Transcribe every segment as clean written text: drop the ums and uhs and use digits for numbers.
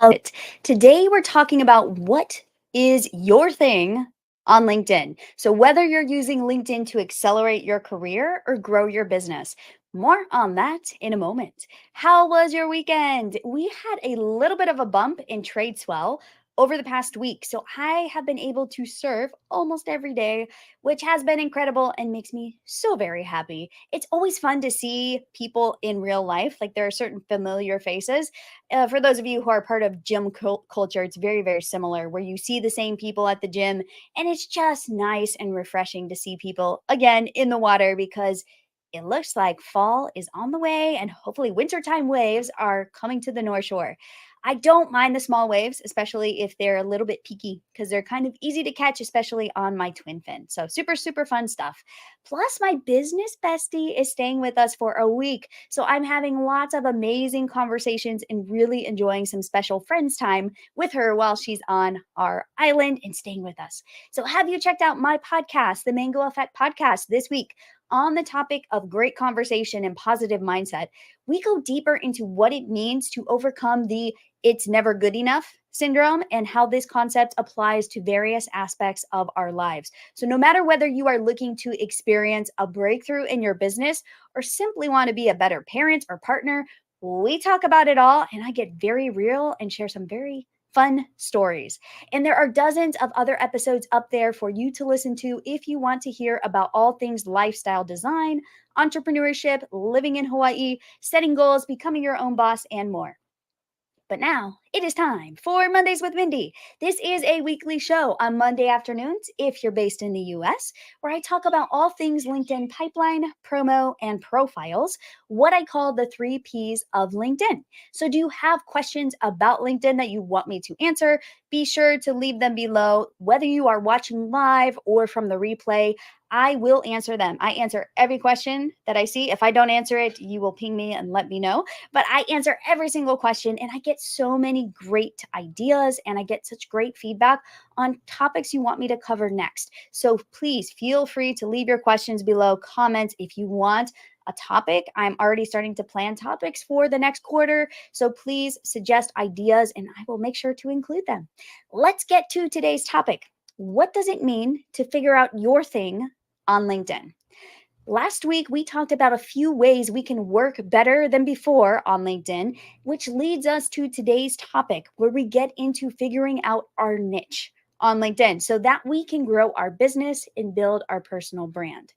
It. Today, we're talking about what is your thing on LinkedIn. So, whether you're using LinkedIn to accelerate your career or grow your business, more on that in a moment. How was your weekend? We had a little bit of a bump in trade swell over the past week. So, I have been able to serve almost every day, which has been incredible and makes me so very happy. It's always fun to see people in real life. Like, there are certain familiar faces for those of you who are part of gym culture, it's very, very similar where you see the same people at the gym, and it's just nice and refreshing to see people again in the water because it looks like fall is on the way and hopefully wintertime waves are coming to the North Shore. I don't mind the small waves, especially if they're a little bit peaky because they're kind of easy to catch, especially on my twin fin. So, super, super fun stuff. Plus, my business bestie is staying with us for a week. So I'm having lots of amazing conversations and really enjoying some special friends time with her while she's on our island and staying with us. So have you checked out my podcast, the Mango Effect podcast this week? On the topic of great conversation and positive mindset, we go deeper into what it means to overcome the it's never good enough syndrome and how this concept applies to various aspects of our lives. So, no matter whether you are looking to experience a breakthrough in your business or simply want to be a better parent or partner, we talk about it all. And I get very real and share some very fun stories. And there are dozens of other episodes up there for you to listen to if you want to hear about all things lifestyle design, entrepreneurship, living in Hawaii, setting goals, becoming your own boss, and more. But now it is time for Mondays with Mindy. This is a weekly show on Monday afternoons, if you're based in the US, where I talk about all things LinkedIn pipeline, promo, and profiles, what I call the three P's of LinkedIn. So, do you have questions about LinkedIn that you want me to answer? Be sure to leave them below, whether you are watching live or from the replay. I will answer them. I answer every question that I see. If I don't answer it, you will ping me and let me know, but I answer every single question and I get so many great ideas and I get such great feedback on topics you want me to cover next. So please feel free to leave your questions below, comments if you want a topic. I'm already starting to plan topics for the next quarter. So please suggest ideas and I will make sure to include them. Let's get to today's topic. What does it mean to figure out your thing on LinkedIn? Last week, we talked about a few ways we can work better than before on LinkedIn, which leads us to today's topic where we get into figuring out our niche on LinkedIn so that we can grow our business and build our personal brand.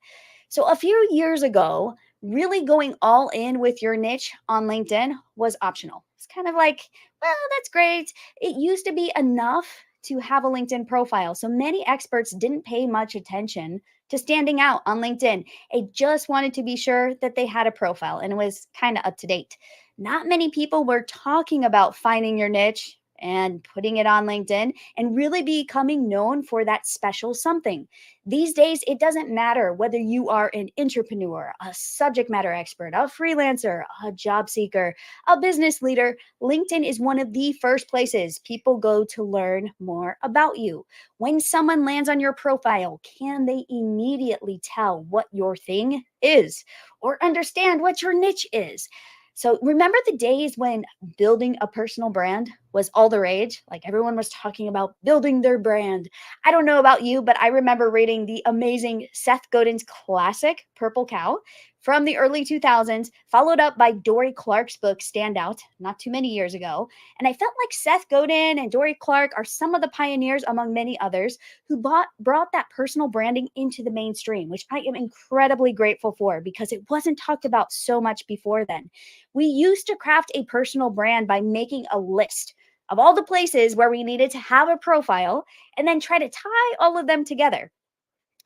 So, a few years ago, really going all in with your niche on LinkedIn was optional. It's kind of like, well, that's great. It used to be enough to have a LinkedIn profile. So many experts didn't pay much attention to standing out on LinkedIn. They just wanted to be sure that they had a profile and it was kind of up to date. Not many people were talking about finding your niche and putting it on LinkedIn and really becoming known for that special something. These days, it doesn't matter whether you are an entrepreneur, a subject matter expert, a freelancer, a job seeker, a business leader. LinkedIn is one of the first places people go to learn more about you. When someone lands on your profile, can they immediately tell what your thing is or understand what your niche is? So, remember the days when building a personal brand was all the rage? Like everyone was talking about building their brand. I don't know about you, but I remember reading the amazing Seth Godin's classic Purple Cow from the early 2000s, followed up by Dory Clark's book Standout, not too many years ago. And I felt like Seth Godin and Dory Clark are some of the pioneers among many others who brought that personal branding into the mainstream, which I am incredibly grateful for because it wasn't talked about so much before then. We used to craft a personal brand by making a list of all the places where we needed to have a profile and then try to tie all of them together.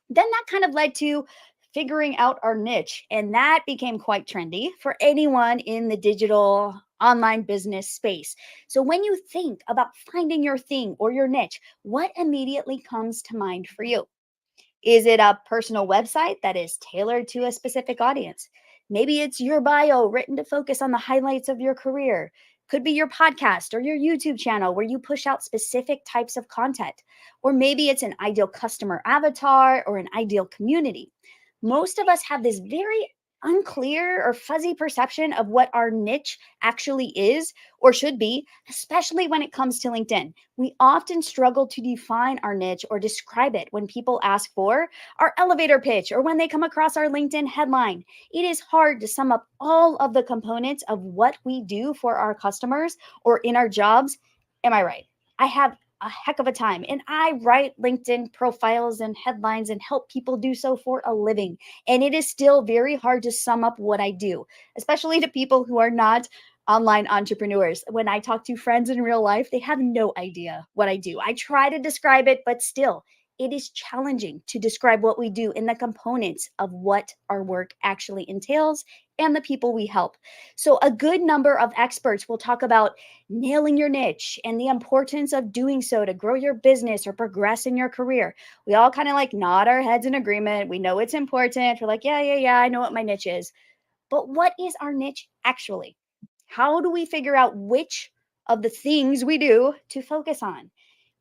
Then that kind of led to figuring out our niche, and that became quite trendy for anyone in the digital online business space. So when you think about finding your thing or your niche, what immediately comes to mind for you? Is it a personal website that is tailored to a specific audience? Maybe it's your bio written to focus on the highlights of your career. Could be your podcast or your YouTube channel where you push out specific types of content. Or maybe it's an ideal customer avatar or an ideal community. Most of us have this very unclear or fuzzy perception of what our niche actually is or should be, especially when it comes to LinkedIn. We often struggle to define our niche or describe it when people ask for our elevator pitch or when they come across our LinkedIn headline. It is hard to sum up all of the components of what we do for our customers or in our jobs. Am I right? I have a heck of a time and I write LinkedIn profiles and headlines and help people do so for a living. And it is still very hard to sum up what I do, especially to people who are not online entrepreneurs. When I talk to friends in real life, they have no idea what I do. I try to describe it, but still, it is challenging to describe what we do in the components of what our work actually entails and the people we help. So, a good number of experts will talk about nailing your niche and the importance of doing so to grow your business or progress in your career. We all kind of like nod our heads in agreement. We know it's important. We're like, yeah, yeah, yeah, I know what my niche is. But what is our niche actually? How do we figure out which of the things we do to focus on?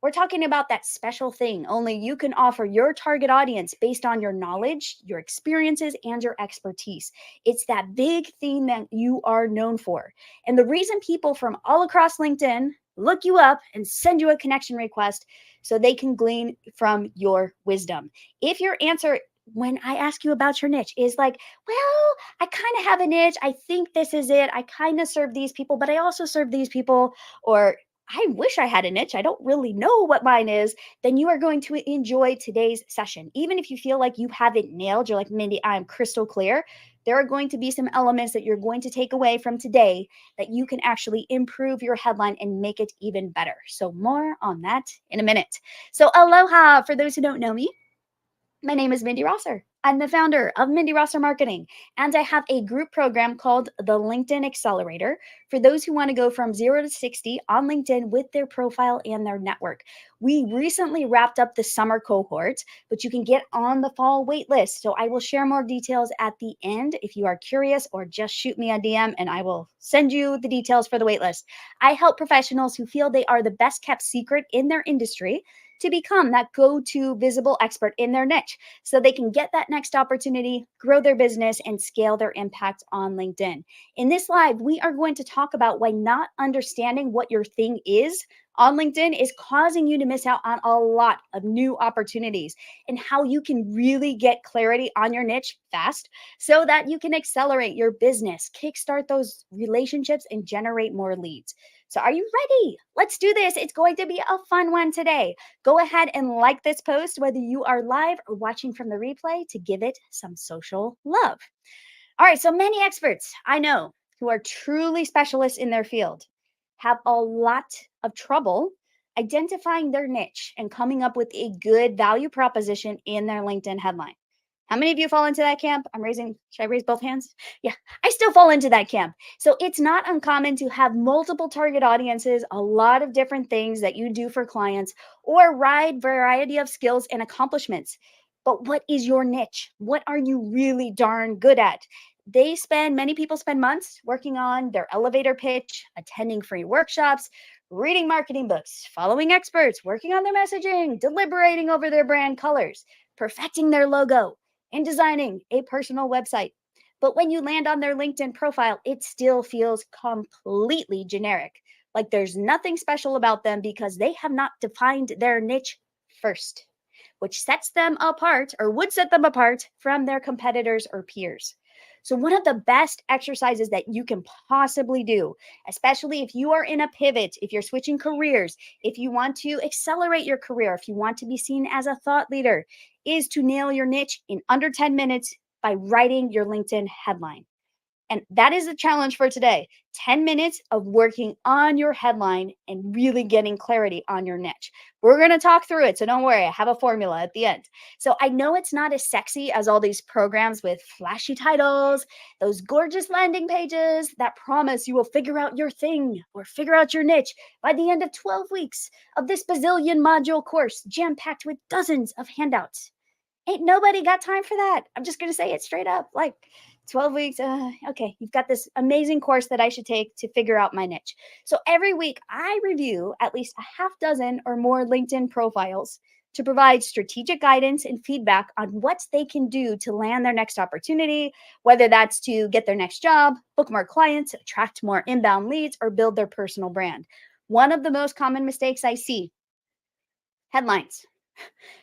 We're talking about that special thing only you can offer your target audience based on your knowledge, your experiences, and your expertise. It's that big thing that you are known for. And the reason people from all across LinkedIn look you up and send you a connection request so they can glean from your wisdom. If your answer when I ask you about your niche is like, well, I kind of have a niche. I think this is it. I kind of serve these people, but I also serve these people. Or I wish I had a niche. I don't really know what mine is. Then you are going to enjoy today's session. Even if you feel like you have it nailed, you're like, Mindy, I'm crystal clear. There are going to be some elements that you're going to take away from today that you can actually improve your headline and make it even better. So, more on that in a minute. So, aloha for those who don't know me. My name is Mindy Rosser. I'm the founder of Mindy Rosser Marketing, and I have a group program called the LinkedIn Accelerator for those who want to go from 0 to 60 on LinkedIn with their profile and their network. We recently wrapped up the summer cohort, but you can get on the fall wait list. So I will share more details at the end if you are curious, or just shoot me a DM and I will send you the details for the wait list. I help professionals who feel they are the best kept secret in their industry to become that go-to visible expert in their niche so they can get that next opportunity, grow their business, and scale their impact on LinkedIn. In this live, we are going to talk about why not understanding what your thing is on LinkedIn is causing you to miss out on a lot of new opportunities, and how you can really get clarity on your niche fast so that you can accelerate your business, kickstart those relationships, and generate more leads. So, are you ready? Let's do this. It's going to be a fun one today. Go ahead and like this post, whether you are live or watching from the replay, to give it some social love. All right, so many experts I know who are truly specialists in their field have a lot of trouble identifying their niche and coming up with a good value proposition in their LinkedIn headline. How many of you fall into that camp? Should I raise both hands? Yeah, I still fall into that camp. So it's not uncommon to have multiple target audiences, a lot of different things that you do for clients, or wide variety of skills and accomplishments. But what is your niche? What are you really darn good at? Many people spend months working on their elevator pitch, attending free workshops, reading marketing books, following experts, working on their messaging, deliberating over their brand colors, perfecting their logo, and designing a personal website. But when you land on their LinkedIn profile, it still feels completely generic. Like there's nothing special about them because they have not defined their niche first, which sets them apart or would set them apart from their competitors or peers. So, one of the best exercises that you can possibly do, especially if you are in a pivot, if you're switching careers, if you want to accelerate your career, if you want to be seen as a thought leader, is to nail your niche in under 10 minutes by writing your LinkedIn headline. And that is the challenge for today. 10 minutes of working on your headline and really getting clarity on your niche. We're going to talk through it. So don't worry, I have a formula at the end. So I know it's not as sexy as all these programs with flashy titles, those gorgeous landing pages that promise you will figure out your thing or figure out your niche by the end of 12 weeks of this bazillion module course jam packed with dozens of handouts. Ain't nobody got time for that. I'm just going to say it straight up. Like 12 weeks. Okay, you've got this amazing course that I should take to figure out my niche. So every week I review at least a half dozen or more LinkedIn profiles to provide strategic guidance and feedback on what they can do to land their next opportunity, whether that's to get their next job, book more clients, attract more inbound leads, or build their personal brand. One of the most common mistakes I see: headlines.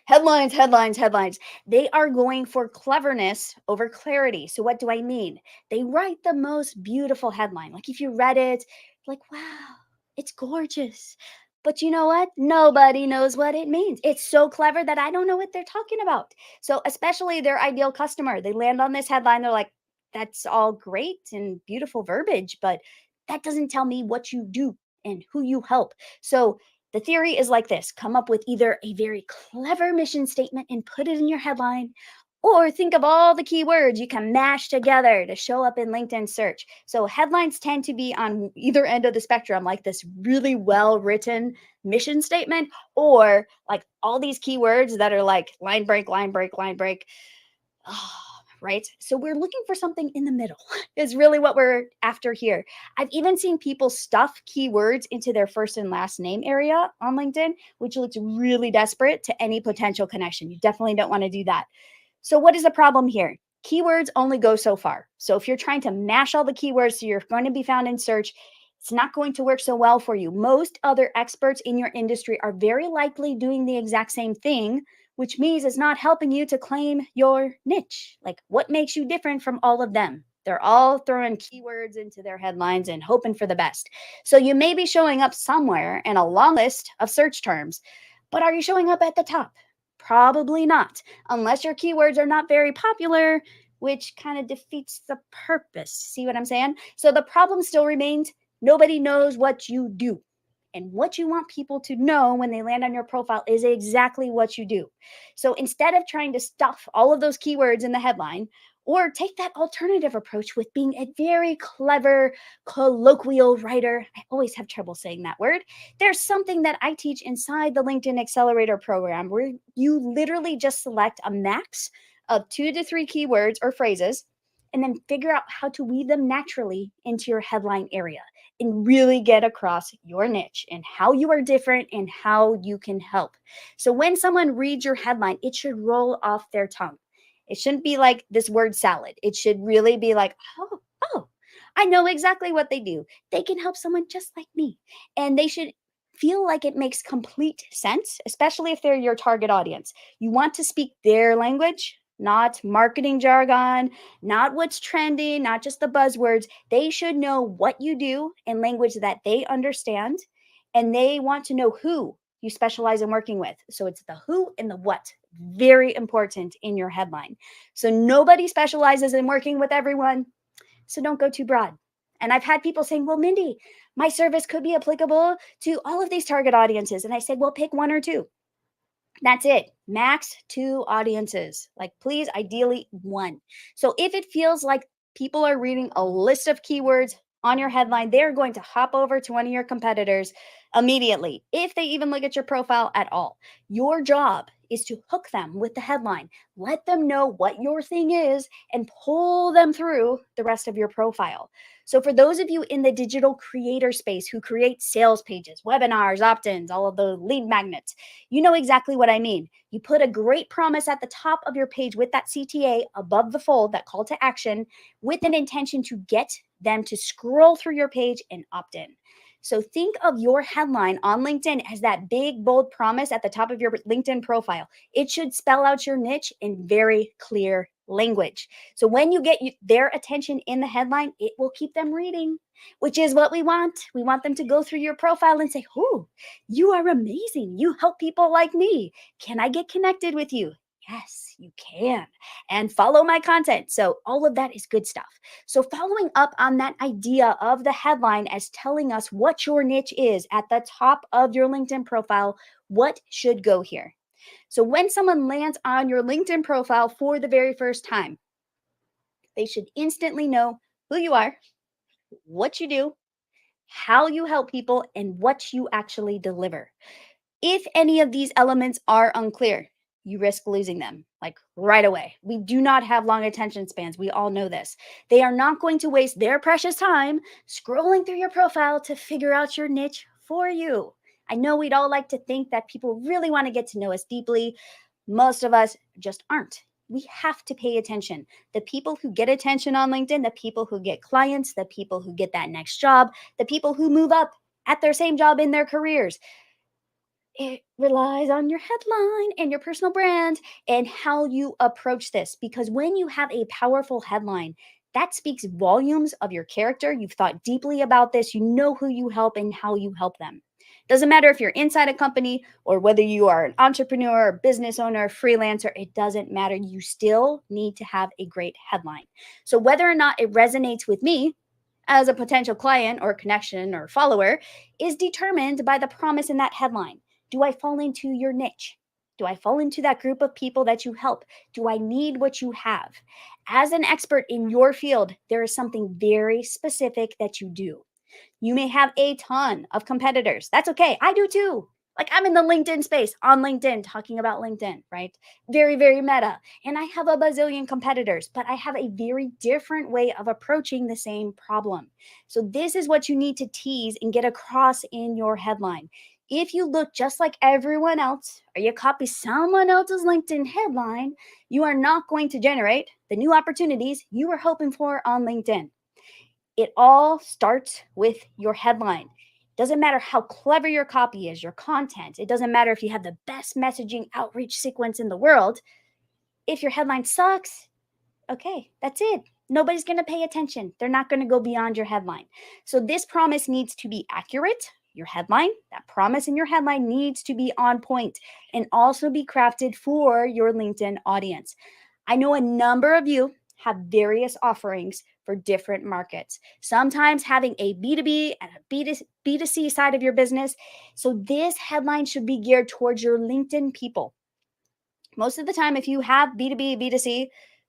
Headlines, headlines, headlines. They are going for cleverness over clarity. So, what do I mean? They write the most beautiful headline. Like, if you read it, like, wow, it's gorgeous. But you know what? Nobody knows what it means. It's so clever that I don't know what they're talking about. So, especially their ideal customer, they land on this headline. They're like, that's all great and beautiful verbiage, but that doesn't tell me what you do and who you help. So, the theory is like this: come up with either a very clever mission statement and put it in your headline, or think of all the keywords you can mash together to show up in LinkedIn search. So, headlines tend to be on either end of the spectrum, like this really well written mission statement, or like all these keywords that are like line break, line break, line break. Right? So we're looking for something in the middle, is really what we're after here. I've even seen people stuff keywords into their first and last name area on LinkedIn, which looks really desperate to any potential connection. You definitely don't want to do that. So, what is the problem here? Keywords only go so far. So, if you're trying to mash all the keywords so you're going to be found in search, it's not going to work so well for you. Most other experts in your industry are very likely doing the exact same thing, which means it's not helping you to claim your niche. Like, what makes you different from all of them? They're all throwing keywords into their headlines and hoping for the best. So, you may be showing up somewhere in a long list of search terms, but are you showing up at the top? Probably not, unless your keywords are not very popular, which kind of defeats the purpose. See what I'm saying? So the problem still remains: nobody knows what you do. And what you want people to know when they land on your profile is exactly what you do. So instead of trying to stuff all of those keywords in the headline, or take that alternative approach with being a very clever colloquial writer — I always have trouble saying that word — there's something that I teach inside the LinkedIn Accelerator program where you literally just select a max of 2 to 3 keywords or phrases and then figure out how to weave them naturally into your headline area and really get across your niche and how you are different and how you can help. So when someone reads your headline, it should roll off their tongue. It shouldn't be like this word salad. It should really be like, oh, I know exactly what they do. They can help someone just like me. And they should feel like it makes complete sense, especially if they're your target audience. You want to speak their language, not marketing jargon, not what's trending, not just the buzzwords. They should know what you do in language that they understand, and they want to know who you specialize in working with. So it's the who and the what. Very important in your headline. So nobody specializes in working with everyone. So don't go too broad. And I've had people saying, well, Mindy, my service could be applicable to all of these target audiences. And I said, well, pick one or two. That's it. Max 2 audiences. Like, please, ideally one. So if it feels like people are reading a list of keywords on your headline, they're going to hop over to one of your competitors immediately, if they even look at your profile at all. Your job is to hook them with the headline, let them know what your thing is, and pull them through the rest of your profile. So, for those of you in the digital creator space who create sales pages, webinars, opt ins, all of the lead magnets, you know exactly what I mean. You put a great promise at the top of your page with that CTA above the fold, that call to action, with an intention to get them to scroll through your page and opt in. So think of your headline on LinkedIn as that big, bold promise at the top of your LinkedIn profile. It should spell out your niche in very clear language. So when you get their attention in the headline, it will keep them reading, which is what we want. We want them to go through your profile and say, "Oh, you are amazing. You help people like me. Can I get connected with you?" Yes, you can. And follow my content. So all of that is good stuff. So following up on that idea of the headline as telling us what your niche is at the top of your LinkedIn profile, what should go here? So when someone lands on your LinkedIn profile for the very first time, they should instantly know who you are, what you do, how you help people, and what you actually deliver. If any of these elements are unclear, you risk losing them like right away. We do not have long attention spans. We all know this. They are not going to waste their precious time scrolling through your profile to figure out your niche for you. I know we'd all like to think that people really want to get to know us deeply. Most of us just aren't. We have to pay attention. The people who get attention on LinkedIn, the people who get clients, the people who get that next job, the people who move up at their same job in their careers, it relies on your headline and your personal brand and how you approach this. Because when you have a powerful headline, that speaks volumes of your character. You've thought deeply about this. You know who you help and how you help them. Doesn't matter if you're inside a company or whether you are an entrepreneur, business owner, freelancer, it doesn't matter. You still need to have a great headline. So, whether or not it resonates with me as a potential client or connection or follower is determined by the promise in that headline. Do I fall into your niche? Do I fall into that group of people that you help? Do I need what you have? As an expert in your field, there is something very specific that you do. You may have a ton of competitors. That's okay. I do too. Like I'm in the LinkedIn space on LinkedIn talking about LinkedIn, right? Very, very meta. And I have a bazillion competitors, but I have a very different way of approaching the same problem. So, this is what you need to tease and get across in your headline. If you look just like everyone else or you copy someone else's LinkedIn headline, you are not going to generate the new opportunities you were hoping for on LinkedIn. It all starts with your headline. Doesn't matter how clever your copy is, your content. It doesn't matter if you have the best messaging outreach sequence in the world. If your headline sucks, okay, that's it. Nobody's going to pay attention. They're not going to go beyond your headline. So this promise needs to be accurate. Your headline, that promise in your headline needs to be on point and also be crafted for your LinkedIn audience. I know a number of you have various offerings for different markets. Sometimes having a B2B and a B2C side of your business. So this headline should be geared towards your LinkedIn people. Most of the time, if you have B2B, B2C,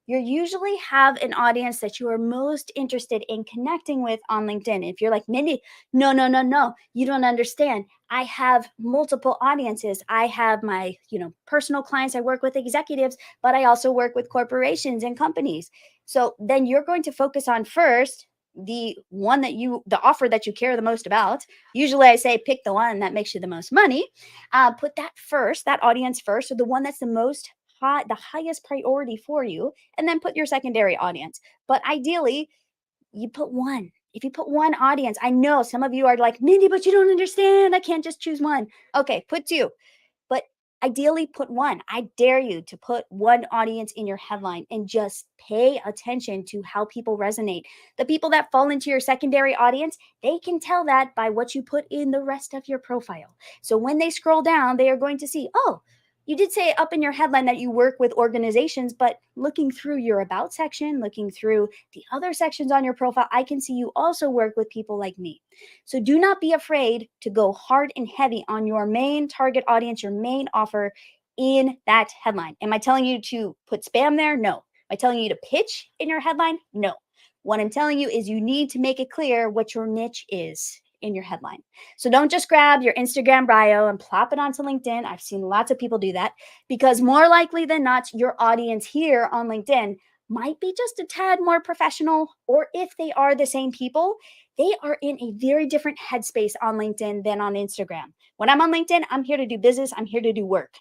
you usually have an audience that you are most interested in connecting with on LinkedIn. If you're like, Mindy, no, no, no, no, you don't understand. I have multiple audiences. I have my, personal clients. I work with executives, but I also work with corporations and companies. So then you're going to focus on first the offer that you care the most about. Usually I say pick the one that makes you the most money. Put that first, that audience first, or the one that's the highest priority for you, and then put your secondary audience. But ideally, you put one. If you put one audience, I know some of you are like, Mindy, but you don't understand. I can't just choose one. Okay, put two. But ideally, put one. I dare you to put one audience in your headline and just pay attention to how people resonate. The people that fall into your secondary audience, they can tell that by what you put in the rest of your profile. So when they scroll down, they are going to see, oh, you did say up in your headline that you work with organizations, but looking through your about section, looking through the other sections on your profile, I can see you also work with people like me. So do not be afraid to go hard and heavy on your main target audience, your main offer in that headline. Am I telling you to put spam there? No. Am I telling you to pitch in your headline? No. What I'm telling you is you need to make it clear what your niche is in your headline. So don't just grab your Instagram bio and plop it onto LinkedIn. I've seen lots of people do that because more likely than not, your audience here on LinkedIn might be just a tad more professional, or if they are the same people, they are in a very different headspace on LinkedIn than on Instagram. When I'm on LinkedIn, I'm here to do business, I'm here to do work.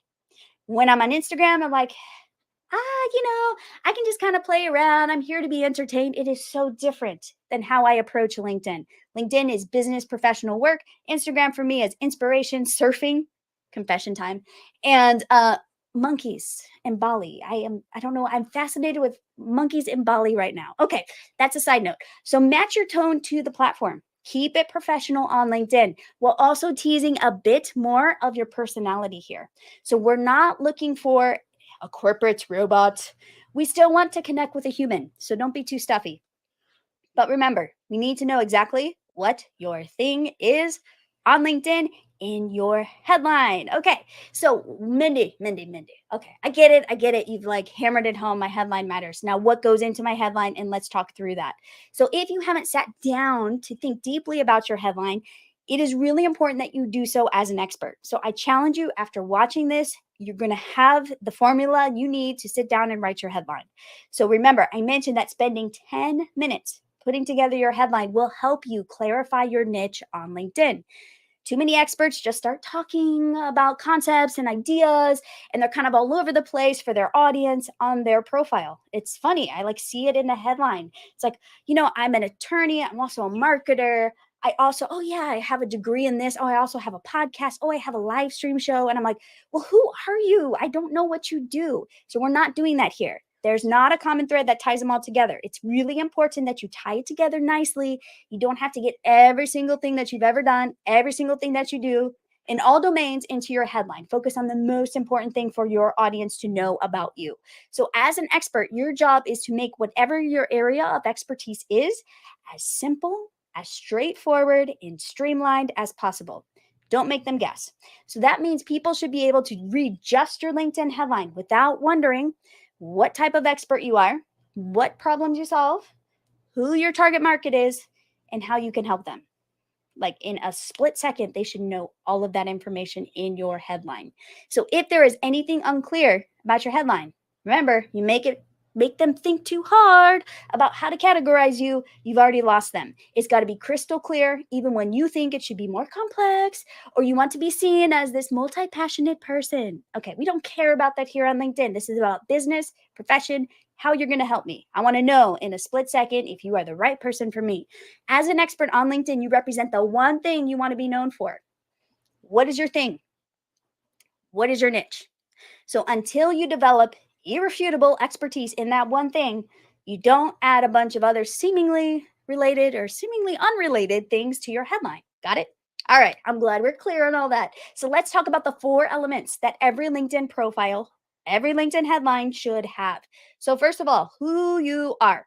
When I'm on Instagram, I'm like, I can just kind of play around. I'm here to be entertained. It is so different than how I approach LinkedIn. LinkedIn is business, professional work. Instagram for me is inspiration, surfing, confession time, and monkeys in Bali. I don't know. I'm fascinated with monkeys in Bali right now. Okay, that's a side note. So match your tone to the platform. Keep it professional on LinkedIn while also teasing a bit more of your personality here. So we're not looking for a corporate robot. We still want to connect with a human, so don't be too stuffy. But remember, we need to know exactly what your thing is on LinkedIn in your headline. Okay, so Mindy. Okay, I get it. You've like hammered it home. My headline matters. Now, what goes into my headline? And let's talk through that. So, if you haven't sat down to think deeply about your headline, it is really important that you do so as an expert. So, I challenge you after watching this, you're going to have the formula you need to sit down and write your headline. So, remember, I mentioned that spending 10 minutes putting together your headline will help you clarify your niche on LinkedIn. Too many experts just start talking about concepts and ideas, and they're kind of all over the place for their audience on their profile. It's funny. I like see it in the headline. It's like, I'm an attorney. I'm also a marketer. I also, oh yeah, I have a degree in this. Oh, I also have a podcast. Oh, I have a live stream show. And I'm like, well, who are you? I don't know what you do. So we're not doing that here. There's not a common thread that ties them all together. It's really important that you tie it together nicely. You don't have to get every single thing that you've ever done, every single thing that you do in all domains into your headline. Focus on the most important thing for your audience to know about you. So, as an expert, your job is to make whatever your area of expertise is as simple, as straightforward, and streamlined as possible. Don't make them guess. So, that means people should be able to read just your LinkedIn headline without wondering what type of expert you are, what problems you solve, who your target market is, and how you can help them. Like in a split second, they should know all of that information in your headline. So if there is anything unclear about your headline, remember, you make them think too hard about how to categorize you, you've already lost them. It's got to be crystal clear, even when you think it should be more complex or you want to be seen as this multi-passionate person. Okay, we don't care about that here on LinkedIn. This is about business, profession, how you're going to help me. I want to know in a split second if you are the right person for me. As an expert on LinkedIn, you represent the one thing you want to be known for. What is your thing? What is your niche? So until you develop irrefutable expertise in that one thing, you don't add a bunch of other seemingly related or seemingly unrelated things to your headline. Got it? All right, I'm glad we're clear on all that. So let's talk about the 4 elements that every LinkedIn profile, every LinkedIn headline should have. So, first of all, who you are.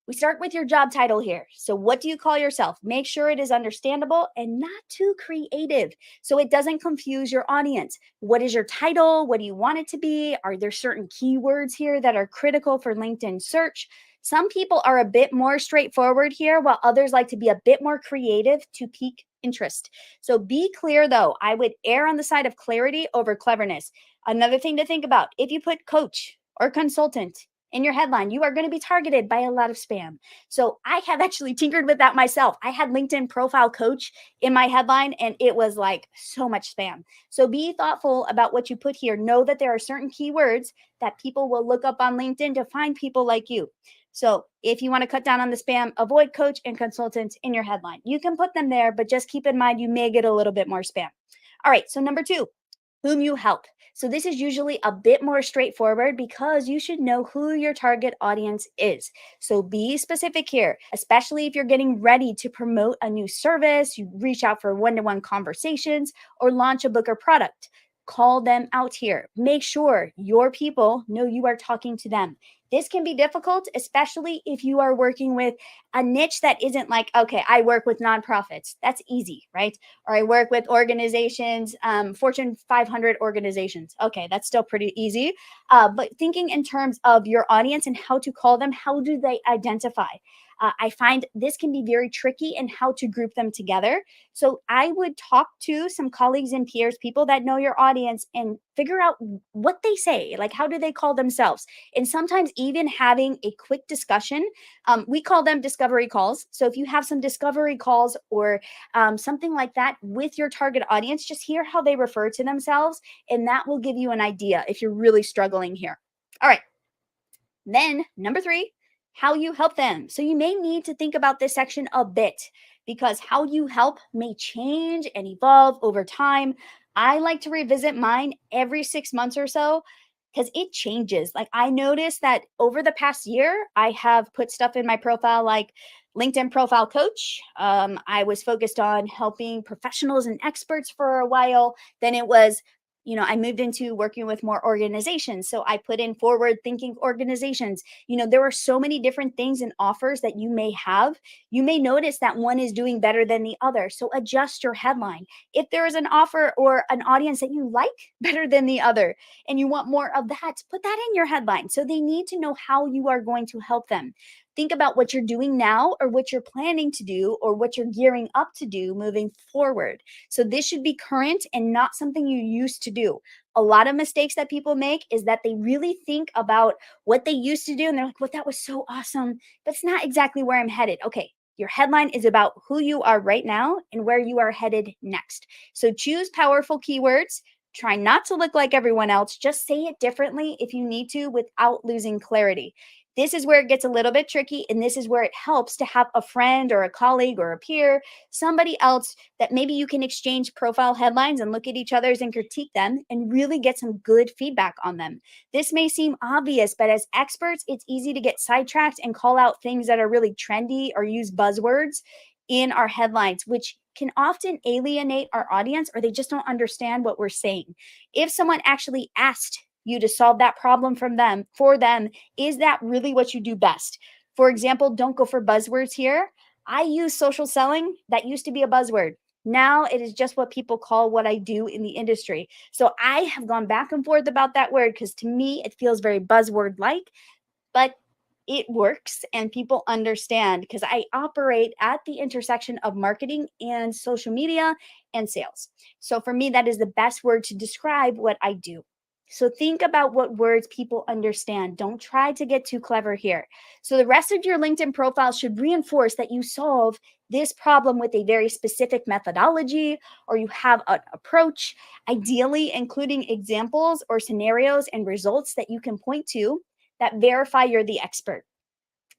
We start with your job title here. So, what do you call yourself? Make sure it is understandable and not too creative so it doesn't confuse your audience. What is your title? What do you want it to be? Are there certain keywords here that are critical for LinkedIn search? Some people are a bit more straightforward here, while others like to be a bit more creative to pique interest. So, be clear though. I would err on the side of clarity over cleverness. Another thing to think about, if you put coach or consultant in your headline, you are going to be targeted by a lot of spam. So I have actually tinkered with that myself. I had LinkedIn profile coach in my headline and it was like so much spam. So be thoughtful about what you put here. Know that there are certain keywords that people will look up on LinkedIn to find people like you. So if you want to cut down on the spam, avoid coach and consultant in your headline. You can put them there, but just keep in mind you may get a little bit more spam. All right, so number 2, whom you help. So this is usually a bit more straightforward because you should know who your target audience is. So be specific here, especially if you're getting ready to promote a new service, you reach out for one-to-one conversations or launch a book or product. Call them out here. Make sure your people know you are talking to them. This can be difficult, especially if you are working with a niche that isn't like, okay, I work with nonprofits. That's easy, right? Or I work with organizations, Fortune 500 organizations. Okay, that's still pretty easy. But thinking in terms of your audience and how to call them, how do they identify? I find this can be very tricky in how to group them together. So I would talk to some colleagues and peers, people that know your audience, and figure out what they say. Like, how do they call themselves? And sometimes even having a quick discussion, we call them discovery calls. So if you have some discovery calls or something like that with your target audience, just hear how they refer to themselves, and that will give you an idea if you're really struggling here. All right. Then, number 3, how you help them. So, you may need to think about this section a bit because how you help may change and evolve over time. I like to revisit mine every 6 months or so because it changes. Like, I noticed that over the past year, I have put stuff in my profile like LinkedIn profile coach. I was focused on helping professionals and experts for a while. Then it was I moved into working with more organizations. So I put in forward thinking organizations. There are so many different things and offers that you may have. You may notice that one is doing better than the other. So adjust your headline. If there is an offer or an audience that you like better than the other and you want more of that, put that in your headline. So they need to know how you are going to help them. Think about what you're doing now or what you're planning to do or what you're gearing up to do moving forward. So this should be current and not something you used to do. A lot of mistakes that people make is that they really think about what they used to do and they're like, well, that was so awesome, but it's not exactly where I'm headed. Okay, Your headline is about who you are right now and where you are headed next. So choose powerful keywords. Try not to look like everyone else. Just say it differently if you need to without losing clarity. This is where it gets a little bit tricky, and this is where it helps to have a friend or a colleague or a peer, somebody else that maybe you can exchange profile headlines and look at each other's and critique them and really get some good feedback on them. This may seem obvious, but as experts, it's easy to get sidetracked and call out things that are really trendy or use buzzwords in our headlines, which can often alienate our audience or they just don't understand what we're saying. If someone actually asked you to solve that problem from them for them, is that really what you do best? For example, don't go for buzzwords here. I use social selling. That used to be a buzzword. Now it is just what people call what I do in the industry. So I have gone back and forth about that word because to me it feels very buzzword like, but it works and people understand because I operate at the intersection of marketing and social media and sales. So for me, that is the best word to describe what I do. So think about what words people understand. Don't try to get too clever here. So the rest of your LinkedIn profile should reinforce that you solve this problem with a very specific methodology or you have an approach, ideally including examples or scenarios and results that you can point to that verify you're the expert.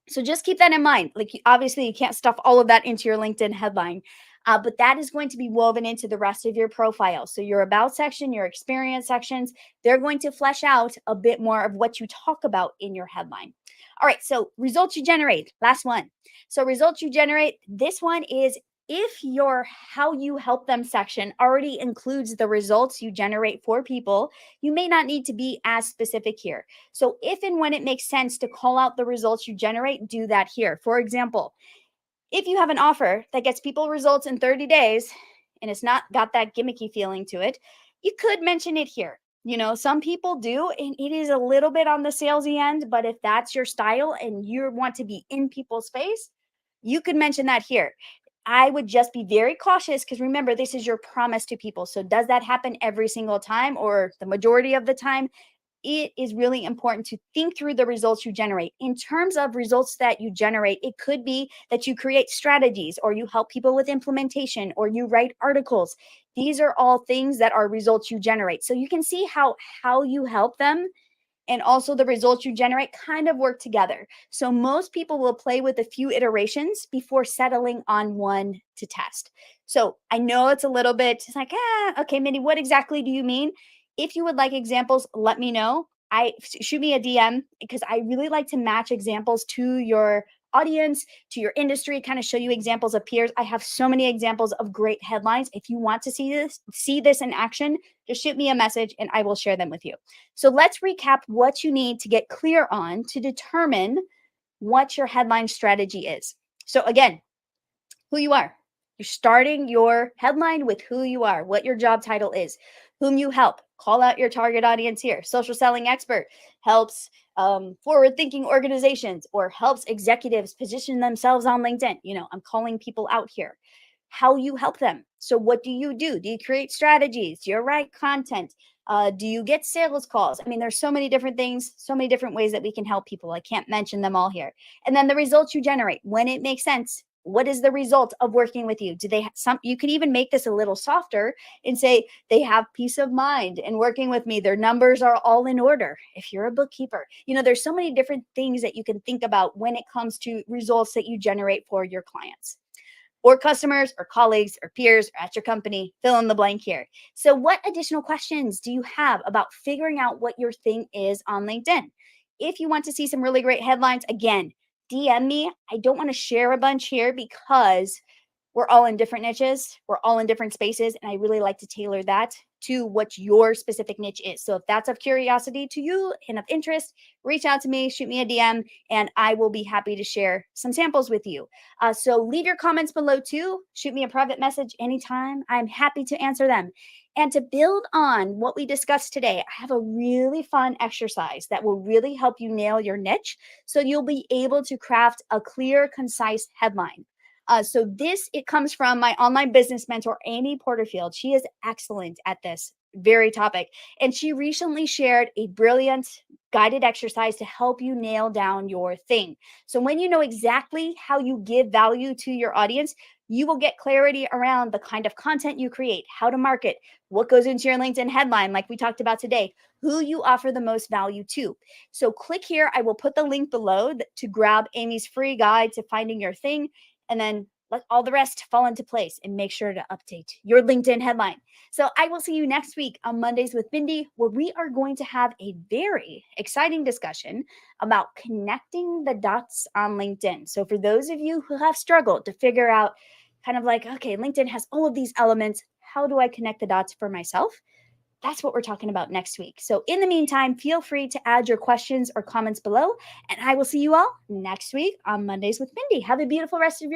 So just keep that in mind. Like, obviously, you can't stuff all of that into your LinkedIn headline, but that is going to be woven into the rest of your profile. So your about section, your experience sections, they're going to flesh out a bit more of what you talk about in your headline. All right. So results you generate. Last one. So results you generate. This one is if your how you help them section already includes the results you generate for people, you may not need to be as specific here. So if and when it makes sense to call out the results you generate, do that here. For example, if you have an offer that gets people results in 30 days and it's not got that gimmicky feeling to it, you could mention it here. You know, some people do, and it is a little bit on the salesy end, but if that's your style and you want to be in people's face, you could mention that here. I would just be very cautious because remember, this is your promise to people. So, does that happen every single time or the majority of the time? It is really important to think through the results you generate. In terms of results that you generate, it could be that you create strategies or you help people with implementation or you write articles. These are all things that are results you generate. So you can see how you help them and also the results you generate kind of work together. So most people will play with a few iterations before settling on one to test. So I know it's a little bit it's like, okay, Mindy, what exactly do you mean? If you would like examples, let me know. Shoot me a DM because I really like to match examples to your audience, to your industry, kind of show you examples of peers. I have so many examples of great headlines. If you want to see this in action, just shoot me a message and I will share them with you. So let's recap what you need to get clear on to determine what your headline strategy is. So again, who you are. You're starting your headline with who you are, what your job title is, whom you help. Call out your target audience here. Social selling expert helps forward thinking organizations or helps executives position themselves on LinkedIn. You know, I'm calling people out here. How you help them. So, what do you do? Do you create strategies? Do you write content? Do you get sales calls? I mean, there's so many different things, so many different ways that we can help people. I can't mention them all here. And then the results you generate when it makes sense. What is the result of working with you? Do they have some? You can even make this a little softer and say they have peace of mind in working with me. Their numbers are all in order. If you're a bookkeeper, you know, there's so many different things that you can think about when it comes to results that you generate for your clients or customers or colleagues or peers or at your company, fill in the blank here. So what additional questions do you have about figuring out what your thing is on LinkedIn? If you want to see some really great headlines, again, DM me. I don't want to share a bunch here because we're all in different niches, we're all in different spaces, and I really like to tailor that to what your specific niche is. So if that's of curiosity to you and of interest, reach out to me, shoot me a DM, and I will be happy to share some samples with you. So leave your comments below too. Shoot me a private message anytime. I'm happy to answer them. And to build on what we discussed today, I have a really fun exercise that will really help you nail your niche so you'll be able to craft a clear, concise headline. It comes from my online business mentor, Amy Porterfield. She is excellent at this very topic. And she recently shared a brilliant guided exercise to help you nail down your thing. So when you know exactly how you give value to your audience, you will get clarity around the kind of content you create, how to market, what goes into your LinkedIn headline, like we talked about today, who you offer the most value to. So click here. I will put the link below to grab Amy's free guide to finding your thing, and then let all the rest fall into place and make sure to update your LinkedIn headline. So I will see you next week on Mondays with Mindi, where we are going to have a very exciting discussion about connecting the dots on LinkedIn. So for those of you who have struggled to figure out kind of like, okay, LinkedIn has all of these elements, how do I connect the dots for myself? That's what we're talking about next week. So in the meantime, feel free to add your questions or comments below, and I will see you all next week on Mondays with Mindi. Have a beautiful rest of your